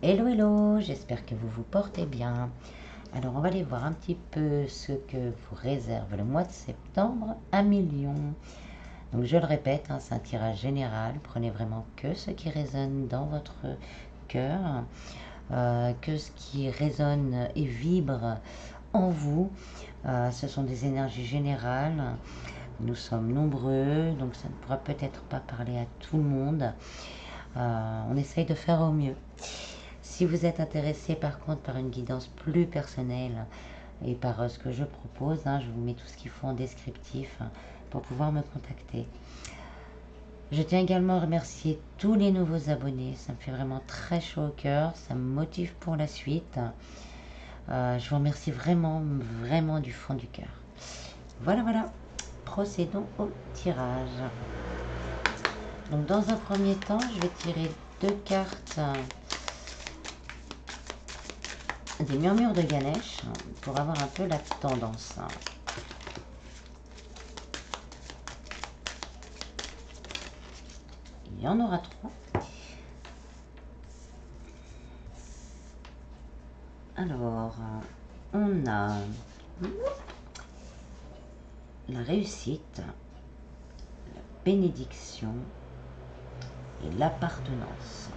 Hello hello, j'espère que vous vous portez bien. Alors on va aller voir un petit peu ce que vous réserve le mois de septembre, 1 million. Donc je le répète, hein, c'est un tirage général, prenez vraiment que ce qui résonne dans votre cœur, que ce qui résonne et vibre en vous. Ce sont des énergies générales, nous sommes nombreux, donc ça ne pourra peut-être pas parler à tout le monde. On essaye de faire au mieux. Si vous êtes intéressé par contre par une guidance plus personnelle et par ce que je propose, hein, je vous mets tout ce qu'il faut en descriptif pour pouvoir me contacter. Je tiens également à remercier tous les nouveaux abonnés, ça me fait vraiment très chaud au cœur, ça me motive pour la suite. Je vous remercie vraiment, vraiment du fond du cœur. Voilà, procédons au tirage. Donc dans un premier temps, je vais tirer 2 cartes des murmures de Ganesh pour avoir un peu la tendance. Il y en aura 3. Alors, on a la réussite, la bénédiction et l'appartenance.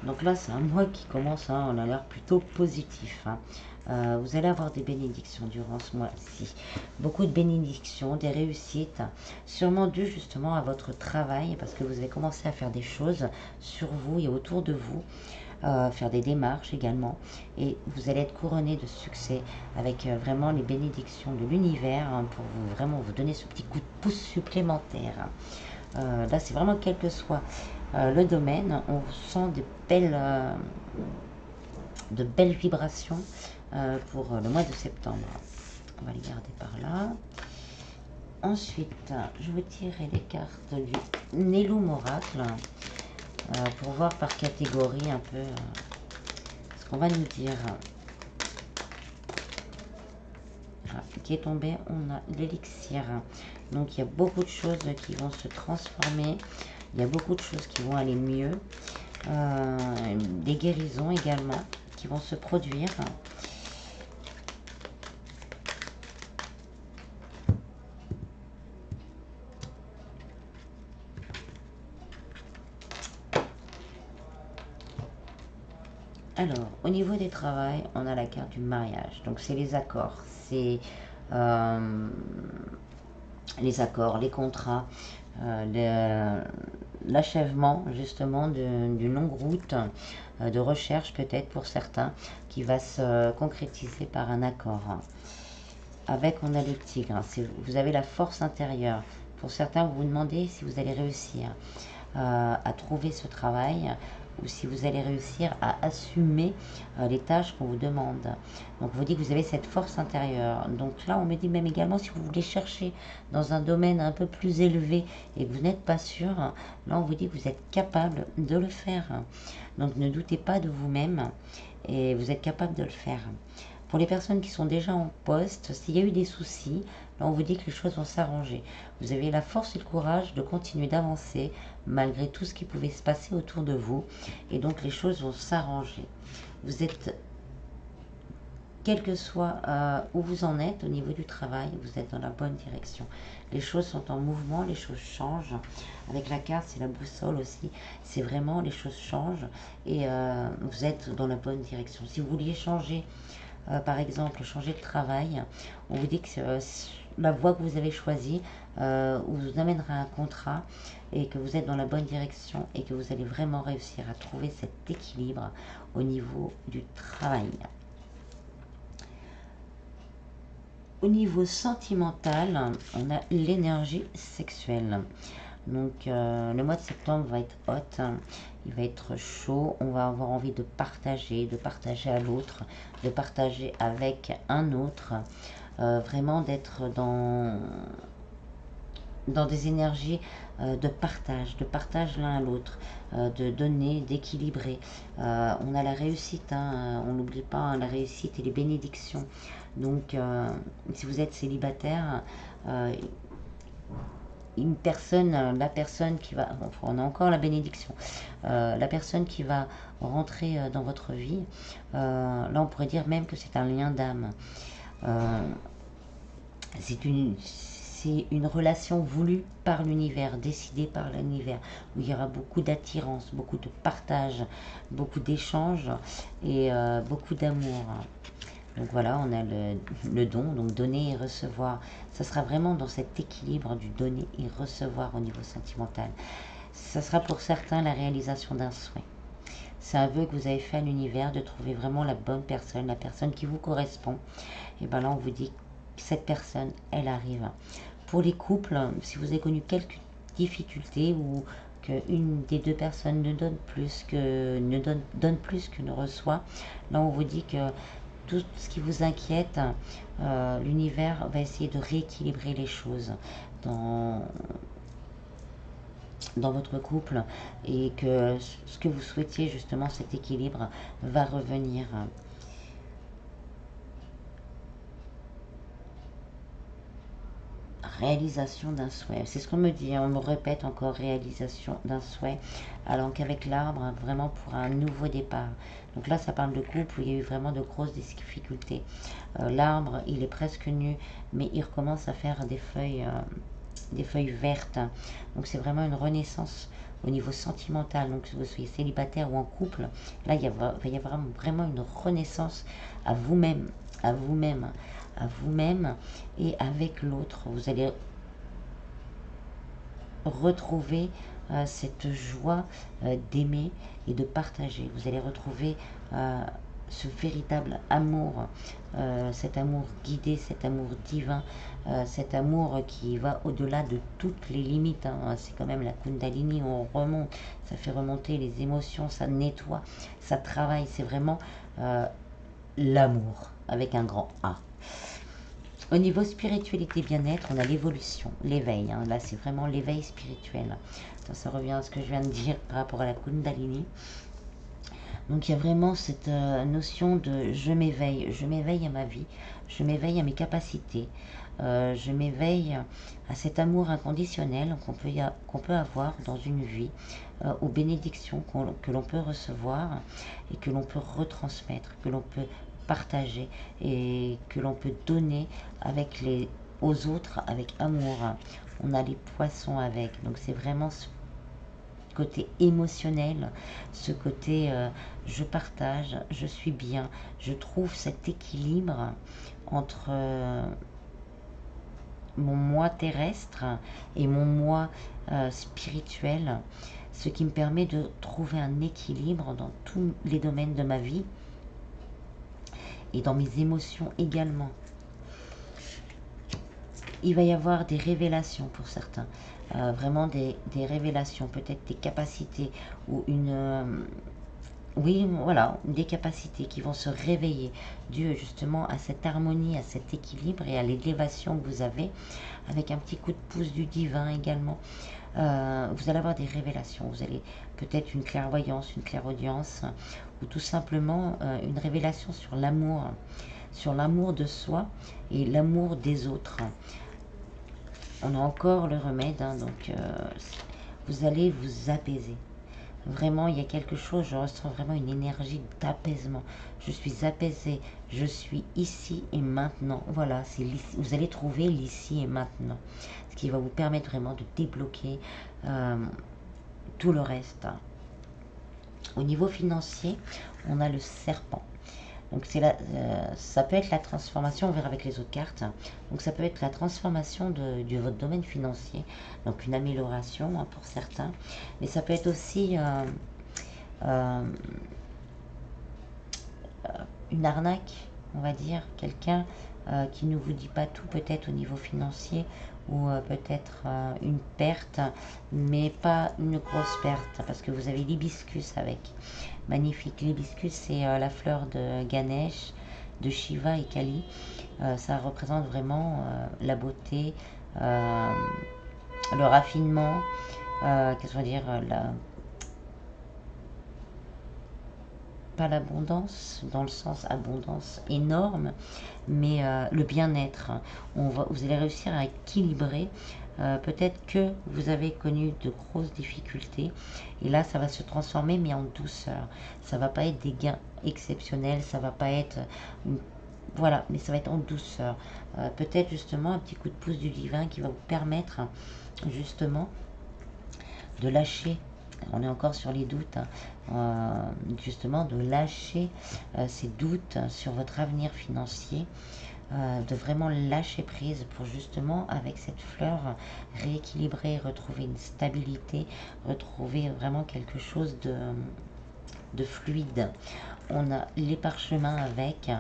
Donc là, c'est un mois qui commence, hein, on a l'air plutôt positif. Vous allez avoir des bénédictions durant ce mois-ci. Beaucoup de bénédictions, des réussites, sûrement dues justement à votre travail, parce que vous avez commencé à faire des choses sur vous et autour de vous, faire des démarches également. Et vous allez être couronné de succès avec vraiment les bénédictions de l'univers pour vous, vraiment vous donner ce petit coup de pouce supplémentaire. Là, c'est vraiment quel que soit le domaine, on sent de belles vibrations pour le mois de septembre. On va les garder par là. Ensuite, je vais tirer les cartes du Nélum Oracle pour voir par catégorie un peu ce qu'on va nous dire. Qui est tombé, on a l'élixir. Donc il y a beaucoup de choses qui vont se transformer, il y a beaucoup de choses qui vont aller mieux, des guérisons également qui vont se produire. Alors, au niveau des travails, on a la carte du mariage. Donc, c'est les accords. C'est les accords, les contrats, l'achèvement, justement, d'une longue route de recherche, peut-être pour certains, qui va se concrétiser par un accord. Avec, on a le tigre. Vous avez la force intérieure. Pour certains, vous vous demandez si vous allez réussir à trouver ce travail ou si vous allez réussir à assumer les tâches qu'on vous demande. Donc, vous dit que vous avez cette force intérieure. Donc là, on me dit même également si vous voulez chercher dans un domaine un peu plus élevé et que vous n'êtes pas sûr, là, on vous dit que vous êtes capable de le faire. Donc, ne doutez pas de vous-même et vous êtes capable de le faire. Pour les personnes qui sont déjà en poste, s'il y a eu des soucis, là on vous dit que les choses vont s'arranger. Vous avez la force et le courage de continuer d'avancer malgré tout ce qui pouvait se passer autour de vous. Et donc les choses vont s'arranger. Vous êtes, quel que soit où vous en êtes au niveau du travail, vous êtes dans la bonne direction. Les choses sont en mouvement, les choses changent. Avec la carte, c'est la boussole aussi. C'est vraiment, les choses changent et vous êtes dans la bonne direction. Si vous vouliez changer par exemple, changer de travail, on vous dit que la voie que vous avez choisie vous amènera un contrat et que vous êtes dans la bonne direction et que vous allez vraiment réussir à trouver cet équilibre au niveau du travail. Au niveau sentimental, on a l'énergie sexuelle. Donc le mois de septembre va être hot, il va être chaud, on va avoir envie de partager à l'autre, de partager avec un autre, vraiment d'être dans des énergies de partage l'un à l'autre, de donner, d'équilibrer. On a la réussite, hein, on n'oublie pas hein, la réussite et les bénédictions. Donc si vous êtes célibataire, une personne, la personne qui va, enfin, on a encore la bénédiction, la personne qui va rentrer dans votre vie, là on pourrait dire même que c'est un lien d'âme. C'est une relation voulue par l'univers, décidée par l'univers, où il y aura beaucoup d'attirance, beaucoup de partage, beaucoup d'échanges et beaucoup d'amour. Donc voilà, on a le don, donc donner et recevoir. Ça sera vraiment dans cet équilibre du donner et recevoir au niveau sentimental. Ça sera pour certains la réalisation d'un souhait. C'est un vœu que vous avez fait à l'univers de trouver vraiment la bonne personne, la personne qui vous correspond. Et bien là, on vous dit que cette personne, elle arrive. Pour les couples, si vous avez connu quelques difficultés ou qu'une des deux personnes ne donne plus que ne reçoit, là on vous dit que tout ce qui vous inquiète, l'univers va essayer de rééquilibrer les choses dans votre couple et que ce que vous souhaitiez, justement, cet équilibre, va revenir. Réalisation d'un souhait. C'est ce qu'on me dit, on me répète encore réalisation d'un souhait, alors qu'avec l'arbre, vraiment pour un nouveau départ. Donc là, ça parle de couple où il y a eu vraiment de grosses difficultés. L'arbre, il est presque nu, mais il recommence à faire des feuilles vertes. Donc c'est vraiment une renaissance au niveau sentimental. Donc que vous soyez célibataire ou en couple, là, il va y avoir vraiment une renaissance à vous-même, à vous-même, à vous-même et avec l'autre. Vous allez retrouver cette joie d'aimer et de partager. Vous allez retrouver ce véritable amour, cet amour guidé, cet amour divin, cet amour qui va au-delà de toutes les limites. Hein. C'est quand même la Kundalini, on remonte, ça fait remonter les émotions, ça nettoie, ça travaille. C'est vraiment l'amour avec un grand A. Au niveau spiritualité bien-être, on a l'évolution, l'éveil. Hein. Là, c'est vraiment l'éveil spirituel. Ça revient à ce que je viens de dire par rapport à la Kundalini. Donc, il y a vraiment cette notion de je m'éveille à ma vie, je m'éveille à mes capacités, je m'éveille à cet amour inconditionnel qu'on peut avoir dans une vie, aux bénédictions que l'on peut recevoir et que l'on peut retransmettre, que l'on peut partager et que l'on peut donner aux autres avec amour. On a les poissons avec, donc c'est vraiment ce côté émotionnel, ce côté je partage, je suis bien, je trouve cet équilibre entre mon moi terrestre et mon moi spirituel, ce qui me permet de trouver un équilibre dans tous les domaines de ma vie et dans mes émotions également. Il va y avoir des révélations pour certains, vraiment des révélations, peut-être des capacités ou oui, voilà, des capacités qui vont se réveiller dû justement à cette harmonie, à cet équilibre et à l'élévation que vous avez, avec un petit coup de pouce du divin également. Vous allez avoir des révélations, vous allez peut-être une clairvoyance, une clairaudience, ou tout simplement une révélation sur l'amour de soi et l'amour des autres. On a encore le remède, hein, donc vous allez vous apaiser. Vraiment, il y a quelque chose, je ressens vraiment une énergie d'apaisement. Je suis apaisée, je suis ici et maintenant. Voilà, vous allez trouver l'ici et maintenant. Ce qui va vous permettre vraiment de débloquer tout le reste. Au niveau financier, on a le serpent. Donc ça peut être la transformation, on verra avec les autres cartes, donc ça peut être la transformation de votre domaine financier, donc une amélioration hein, pour certains, mais ça peut être aussi une arnaque, on va dire, quelqu'un qui ne vous dit pas tout peut-être au niveau financier, ou peut-être une perte, mais pas une grosse perte, parce que vous avez l'hibiscus avec. Magnifique, l'hibiscus c'est la fleur de Ganesh, de Shiva et Kali. Ça représente vraiment la beauté, le raffinement, qu'est-ce qu'on va dire, pas l'abondance dans le sens abondance énorme, mais le bien-être. Vous allez réussir à équilibrer peut-être que vous avez connu de grosses difficultés et là ça va se transformer mais en douceur. Ça va pas être des gains exceptionnels, ça va pas être voilà, mais ça va être en douceur. Peut-être justement un petit coup de pouce du divin qui va vous permettre justement de lâcher, on est encore sur les doutes, justement de lâcher ces doutes sur votre avenir financier, de vraiment lâcher prise pour justement avec cette fleur rééquilibrer, retrouver une stabilité, retrouver vraiment quelque chose de fluide. On a les parchemins avec,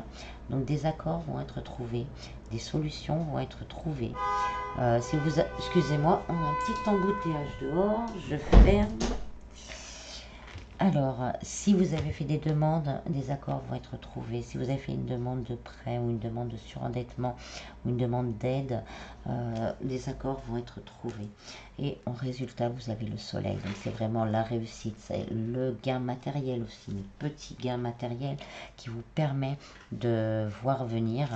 donc des accords vont être trouvés, des solutions vont être trouvées. Si vous, excusez-moi, on a un petit embouteillage dehors, je ferme. Alors, si vous avez fait des demandes, des accords vont être trouvés. Si vous avez fait une demande de prêt ou une demande de surendettement ou une demande d'aide, des accords vont être trouvés. Et en résultat, vous avez le soleil. Donc, c'est vraiment la réussite. C'est le gain matériel aussi, le petit gain matériel qui vous permet de voir venir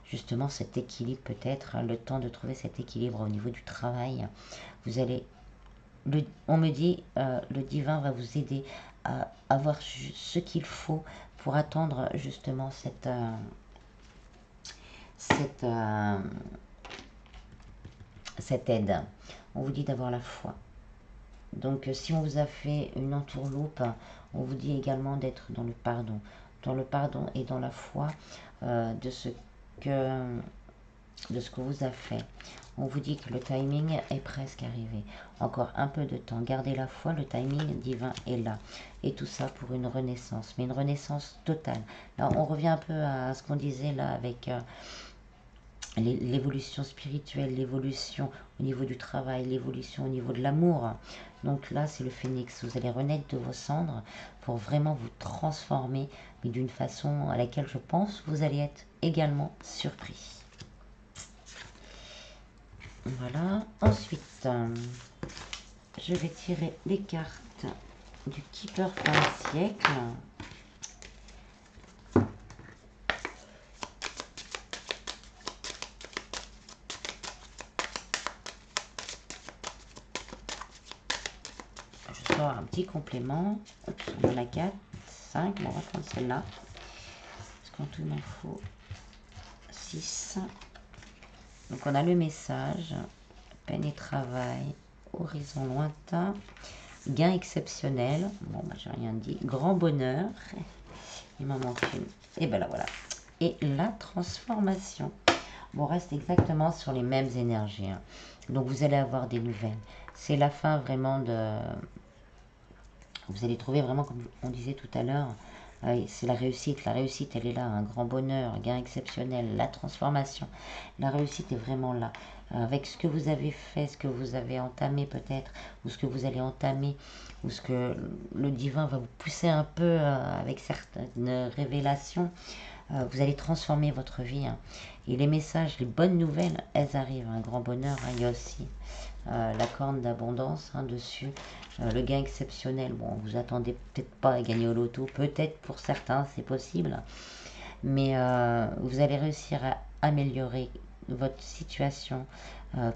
justement cet équilibre peut-être, le temps de trouver cet équilibre au niveau du travail. Vous allez on me dit, le divin va vous aider à avoir ce qu'il faut pour attendre justement cette aide. On vous dit d'avoir la foi. Donc si on vous a fait une entourloupe, on vous dit également d'être dans le pardon et dans la foi de ce que vous a fait. On vous dit que le timing est presque arrivé. Encore un peu de temps. Gardez la foi, le timing divin est là. Et tout ça pour une renaissance. Mais une renaissance totale. Là, on revient un peu à ce qu'on disait là avec l'évolution spirituelle, l'évolution au niveau du travail, l'évolution au niveau de l'amour. Donc là, c'est le phénix. Vous allez renaître de vos cendres pour vraiment vous transformer, mais d'une façon à laquelle je pense vous allez être également surpris. Voilà. Ensuite, je vais tirer les cartes du Keeper par le siècle. Je sors un petit complément. Oups, il y en a 4, 5. Bon, on va prendre celle-là. Parce qu'en tout, il m'en faut 6. Donc, on a le message. Peine et travail. Horizon lointain. Gain exceptionnel. Bon, bah, j'ai rien dit. Grand bonheur. Il m'en manque une. Et ben là, voilà. Et la transformation. On reste exactement sur les mêmes énergies. Hein. Donc, vous allez avoir des nouvelles. C'est la fin vraiment de... Vous allez trouver vraiment, comme on disait tout à l'heure, c'est la réussite. La réussite, elle est là. Un grand bonheur, un gain exceptionnel, la transformation. La réussite est vraiment là. Avec ce que vous avez fait, ce que vous avez entamé peut-être, ou ce que vous allez entamer, ou ce que le divin va vous pousser un peu avec certaines révélations, vous allez transformer votre vie. Hein. Et les messages, les bonnes nouvelles, elles arrivent. Un grand bonheur, hein. Il y a aussi la corne d'abondance dessus. Le gain exceptionnel, bon, vous attendez peut-être pas à gagner au loto, peut-être pour certains, c'est possible. Mais vous allez réussir à améliorer votre situation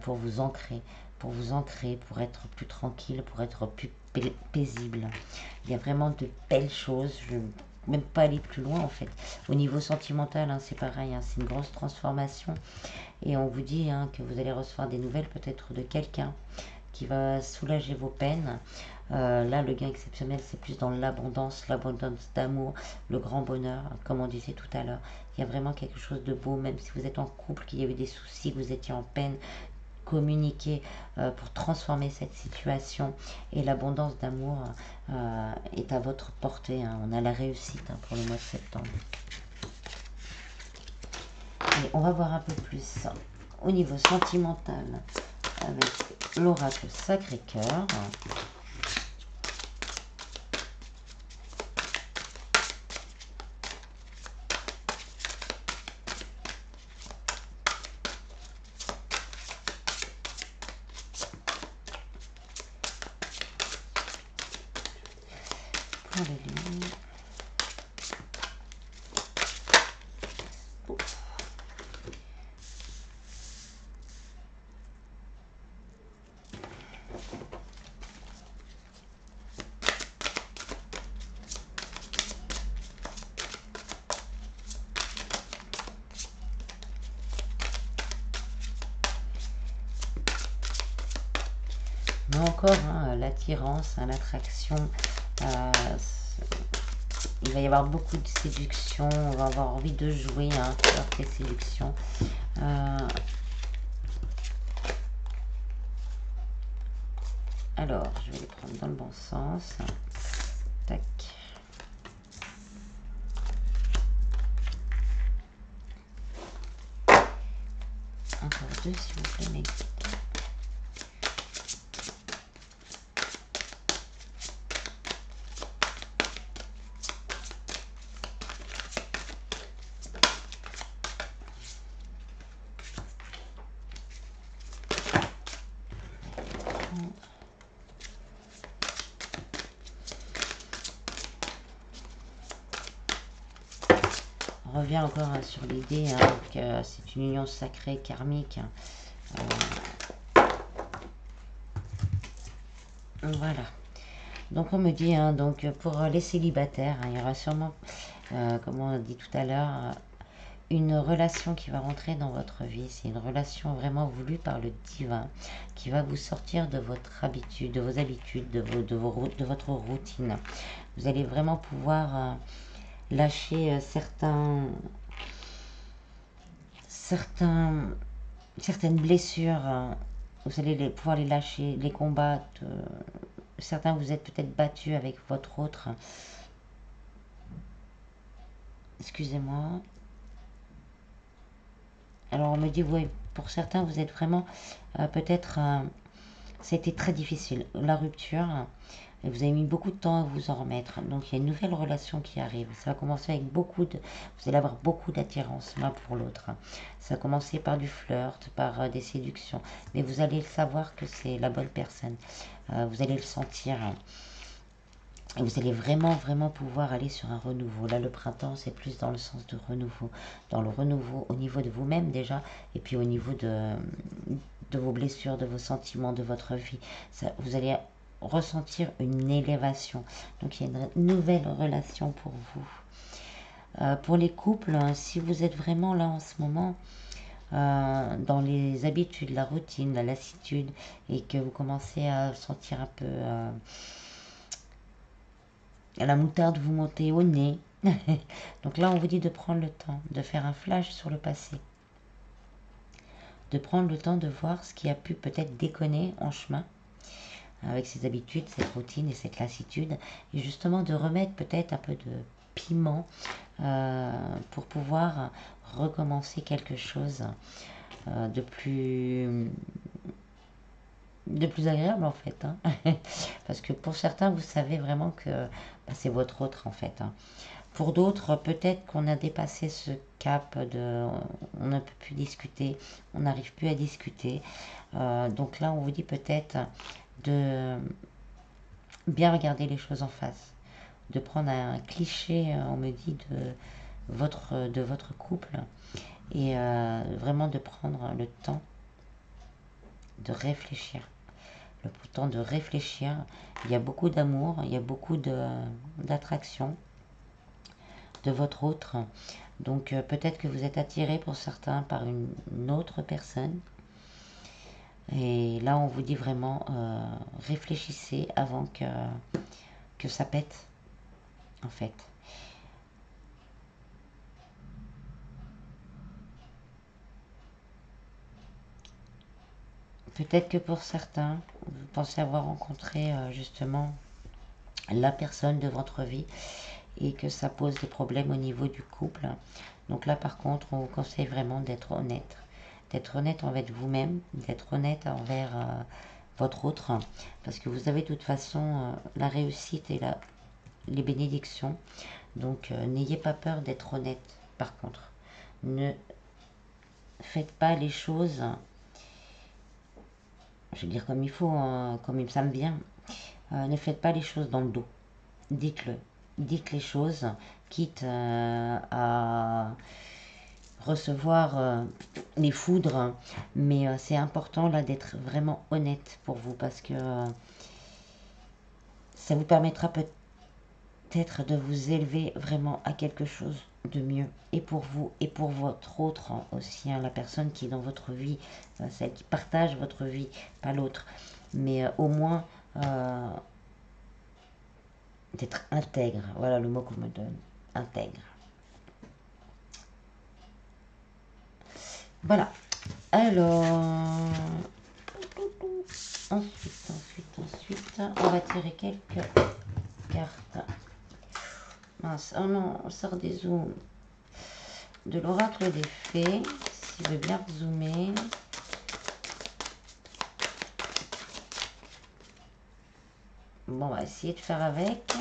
pour vous ancrer, pour être plus tranquille, pour être plus paisible. Il y a vraiment de belles choses. Je ne vais même pas aller plus loin en fait. Au niveau sentimental, hein, c'est pareil, hein, c'est une grosse transformation. Et on vous dit que vous allez recevoir des nouvelles peut-être de quelqu'un qui va soulager vos peines. Là, le gain exceptionnel, c'est plus dans l'abondance d'amour, le grand bonheur, comme on disait tout à l'heure. Il y a vraiment quelque chose de beau, même si vous êtes en couple, qu'il y a eu des soucis, que vous étiez en peine, communiquer pour transformer cette situation. Et l'abondance d'amour est à votre portée. Hein. On a la réussite pour le mois de septembre. Et on va voir un peu plus au niveau sentimental avec l'oracle Sacré-Cœur. Pour les lignes. encore l'attirance, l'attraction. Il va y avoir beaucoup de séduction. On va avoir envie de jouer sur ces séductions. Alors, je vais les prendre dans le bon sens. Tac. Encore deux, s'il vous plaît, mes guides. On revient encore sur l'idée que c'est une union sacrée, karmique. Voilà. Donc on me dit, donc pour les célibataires, il y aura sûrement, comme on a dit tout à l'heure, une relation qui va rentrer dans votre vie. C'est une relation vraiment voulue par le divin, qui va vous sortir de votre habitude, de vos habitudes, de votre routine. Vous allez vraiment pouvoir lâcher certaines blessures. Vous allez pouvoir les lâcher, les combattre. Certains vous êtes peut-être battus avec votre autre. Excusez-moi. Alors on me dit, oui, pour certains vous êtes vraiment peut-être, c'était très difficile, la rupture, et vous avez mis beaucoup de temps à vous en remettre. Donc il y a une nouvelle relation qui arrive. Ça va commencer avec beaucoup de, vous allez avoir beaucoup d'attirance l'un pour l'autre. Ça va commencer par du flirt, par des séductions, mais vous allez savoir que c'est la bonne personne. Vous allez le sentir. Et vous allez vraiment, vraiment pouvoir aller sur un renouveau. Là, le printemps, c'est plus dans le sens de renouveau. Dans le renouveau au niveau de vous-même déjà, et puis au niveau de vos blessures, de vos sentiments, de votre vie. Ça, vous allez ressentir une élévation. Donc, il y a une nouvelle relation pour vous. Pour les couples, si vous êtes vraiment là en ce moment, dans les habitudes, la routine, la lassitude, et que vous commencez à sentir un peu... la moutarde vous montez au nez. Donc là, on vous dit de prendre le temps, de faire un flash sur le passé. De prendre le temps de voir ce qui a pu peut-être déconner en chemin avec ses habitudes, cette routine et cette lassitude. Et justement de remettre peut-être un peu de piment pour pouvoir recommencer quelque chose de plus agréable en fait. Parce que pour certains, vous savez vraiment que c'est votre autre en fait. Pour d'autres, peut-être qu'on a dépassé ce cap de on ne peut plus discuter, on n'arrive plus à discuter. Donc là, on vous dit peut-être de bien regarder les choses en face, de prendre un cliché, on me dit, de votre couple, et vraiment de prendre le temps de réfléchir. Le temps de réfléchir. Il y a beaucoup d'amour, il y a beaucoup d'attraction de votre autre. Donc peut-être que vous êtes attiré pour certains par une autre personne. Et là, on vous dit vraiment, réfléchissez avant que ça pète, en fait. Peut-être que pour certains, vous pensez avoir rencontré justement la personne de votre vie et que ça pose des problèmes au niveau du couple. Donc là, par contre, on vous conseille vraiment d'être honnête. D'être honnête envers vous-même, d'être honnête envers votre autre. Parce que vous avez de toute façon la réussite et les bénédictions. Donc n'ayez pas peur d'être honnête, par contre. Ne faites pas les choses, je veux dire comme il faut, comme ça me vient. Ne faites pas les choses dans le dos. Dites-le. Dites les choses, quitte à recevoir les foudres. Mais c'est important là d'être vraiment honnête pour vous parce que ça vous permettra peut-être de vous élever vraiment à quelque chose de mieux. Et pour vous et pour votre autre aussi, la personne qui est dans votre vie, celle qui partage votre vie, pas l'autre. mais au moins d'être intègre. Voilà le mot qu'on me donne, intègre. Voilà. Alors, ensuite, on va tirer quelques cartes. Mince, oh non, on sort des zooms. De l'oracle des fées, s'il veut bien zoomer. Bon, on va essayer de faire avec.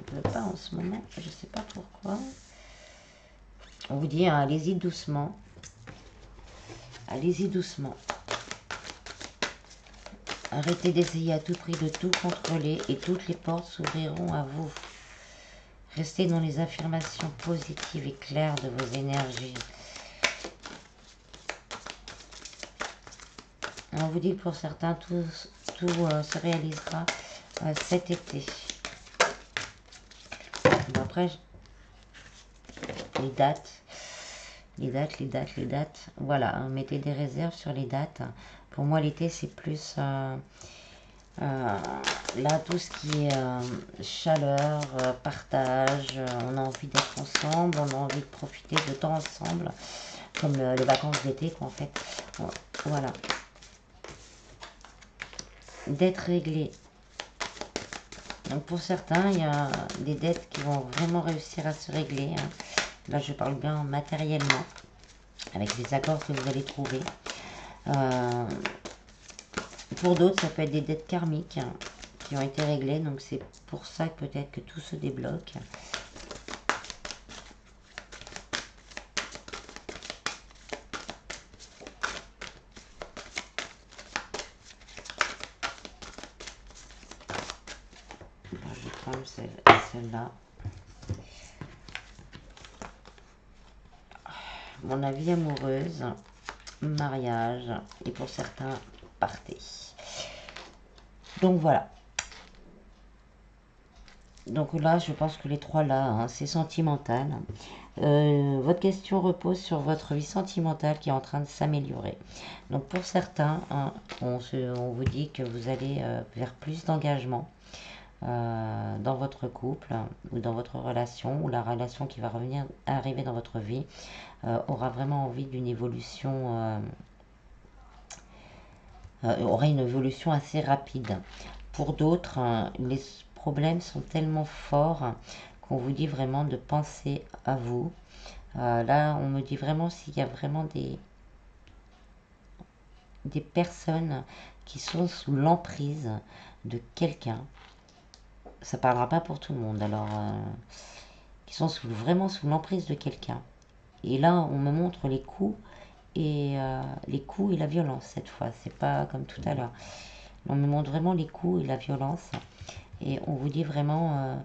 Je ne veux pas en ce moment, je ne sais pas pourquoi. On vous dit, hein, allez-y doucement. Allez-y doucement. Arrêtez d'essayer à tout prix de tout contrôler et toutes les portes s'ouvriront à vous. Restez dans les affirmations positives et claires de vos énergies. On vous dit que pour certains, tout se réalisera cet été. Bon, après, les dates. Voilà, hein, mettez des réserves sur les dates. Pour moi, l'été, c'est plus... là, tout ce qui est chaleur, partage, on a envie d'être ensemble, on a envie de profiter de temps ensemble, comme les vacances d'été, quoi, en fait. Voilà. D'être réglé. Donc, pour certains, il y a des dettes qui vont vraiment réussir à se régler. Hein. Là, je parle bien matériellement, avec les accords que vous allez trouver. Pour d'autres, ça peut être des dettes karmiques hein, qui ont été réglées. Donc, c'est pour ça que peut-être que tout se débloque. Je vais prendre celle-là. Mon avis amoureuse, mariage, et pour certains, partez. Donc voilà. Donc là, je pense que les trois là, hein, c'est sentimental. Votre question repose sur votre vie sentimentale qui est en train de s'améliorer. Donc pour certains, hein, on vous dit que vous allez vers plus d'engagement dans votre couple ou dans votre relation, ou la relation qui va arriver dans votre vie aura vraiment envie d'une évolution, aura une évolution assez rapide. Pour d'autres, les problèmes sont tellement forts qu'on vous dit vraiment de penser à vous. Là, on me dit vraiment s'il y a vraiment des personnes qui sont sous l'emprise de quelqu'un. Ça parlera pas pour tout le monde, alors qui sont vraiment sous l'emprise de quelqu'un. Et là, on me montre les coups et la violence cette fois. C'est pas comme tout à l'heure. On me montre vraiment les coups et la violence. Et on vous dit vraiment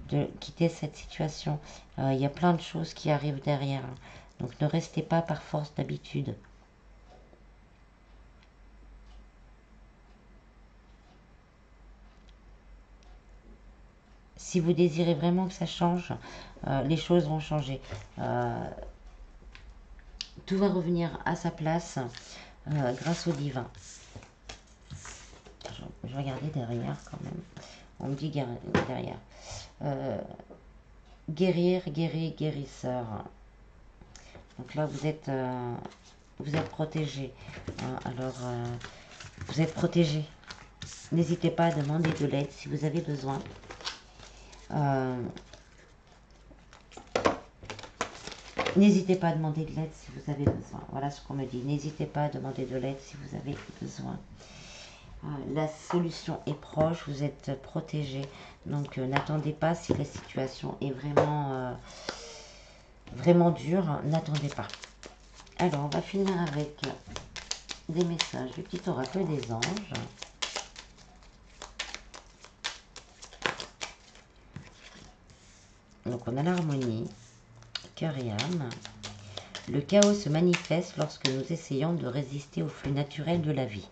de quitter cette situation. Il y a plein de choses qui arrivent derrière. Donc ne restez pas par force d'habitude. Si vous désirez vraiment que ça change, les choses vont changer. Tout va revenir à sa place grâce au divin. Je vais regarder derrière quand même. On me dit derrière. Guérir, guérir, guérisseur. Donc là, vous êtes protégé. Alors, vous êtes protégé. N'hésitez pas à demander de l'aide si vous avez besoin. N'hésitez pas à demander de l'aide si vous avez besoin. Voilà ce qu'on me dit. N'hésitez pas à demander de l'aide si vous avez besoin. La solution est proche, vous êtes protégé. Donc n'attendez pas si la situation est vraiment dure. N'attendez pas. Alors on va finir avec des messages du petit oracle des anges. Donc on a l'harmonie, cœur et âme. Le chaos se manifeste lorsque nous essayons de résister au flux naturel de la vie.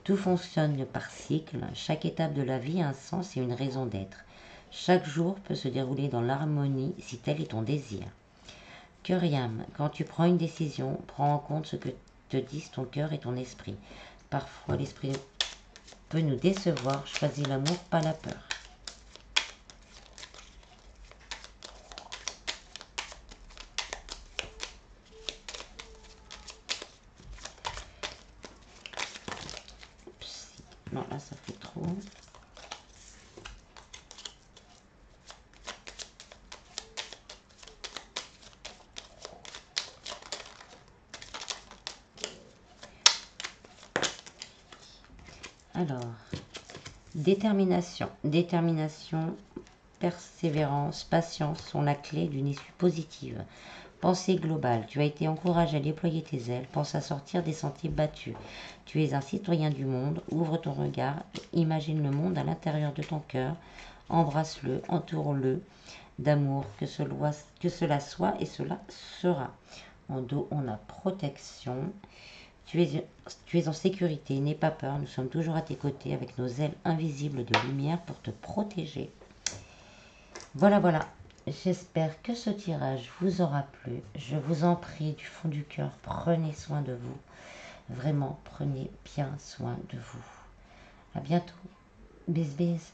Tout fonctionne par cycle, chaque étape de la vie a un sens et une raison d'être. Chaque jour peut se dérouler dans l'harmonie si tel est ton désir. Cœur et âme, quand tu prends une décision, prends en compte ce que te disent ton cœur et ton esprit. Parfois, l'esprit peut nous décevoir. Choisis l'amour, pas la peur. Non, là, ça fait trop. Alors, détermination. Détermination, persévérance, patience sont la clé d'une issue positive. Pensée globale. Tu as été encouragé à déployer tes ailes. Pense à sortir des sentiers battus. Tu es un citoyen du monde. Ouvre ton regard. Imagine le monde à l'intérieur de ton cœur. Embrasse-le. Entoure-le d'amour. Que cela soit et cela sera. En dos, on a protection. Tu es en sécurité, n'aie pas peur, nous sommes toujours à tes côtés avec nos ailes invisibles de lumière pour te protéger. Voilà, voilà. J'espère que ce tirage vous aura plu. Je vous en prie du fond du cœur, prenez soin de vous. Vraiment, prenez bien soin de vous. À bientôt. Bis, bis.